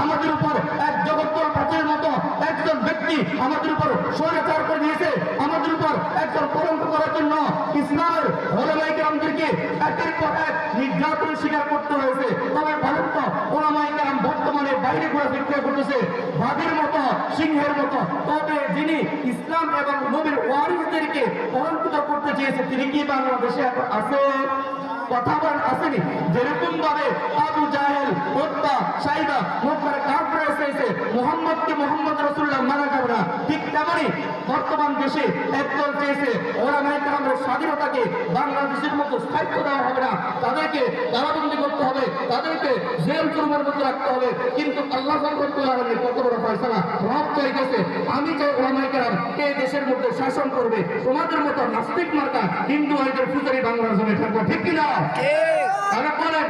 আমাদের উপর এক জগত্তর প্রাচীর মতো একজন ব্যক্তি আমাদের উপর স্বৈরাচার করে দিয়েছে, আমাদের উপর একজন কলঙ্ক করার জন্য ইসলামের ওলামায়ে কেরামদেরকে একের পর এক নির্যাতনের শিকার করতে হয়েছে। তবে ভারত তো ওলামায়ে কেরাম বর্তমানে বাইরে ঘোরাফেরা করতেছে বাঘের মতো, সিংহের মতো। তবে যিনি ইসলাম এবং নবীর ওয়ারিসদেরকে কলঙ্কিত করতে চেয়েছে তিনি কি বাংলাদেশে এখন আছে? কথা বলেন আসেনি? যেরকম ভাবে আবু জাহেল, উতবা, সাইবা মুখের কাফের এসেছে মুহাম্মদকে মুহাম্মদ রাসূলুল্লাহ মানা যাবে না, ঠিক তেমনি বর্তমান দেশে একদল চেয়েছে ওলামায়ে কেরামের স্বাধীনতাকে বাংলাদেশের মতো স্থায়িত্ব দেওয়া হবে না, তাদেরকে কারাবন্দী করতে হবে, তাদেরকে জেল জুলুমের মধ্যে রাখতে হবে। কিন্তু আল্লাহ রব্বুল আলামিন কত বড় ফয়সালা! রব চাইতেছে আমি চাই ওলামায়ে কেরাম এই দেশের মধ্যে শাসন করবে। তোমাদের মতো নাস্তিক মার্কা হিন্দু ভাইদের পূজারি বাংলার জমি থাকবে, ঠিক কিনা? তারা বলেন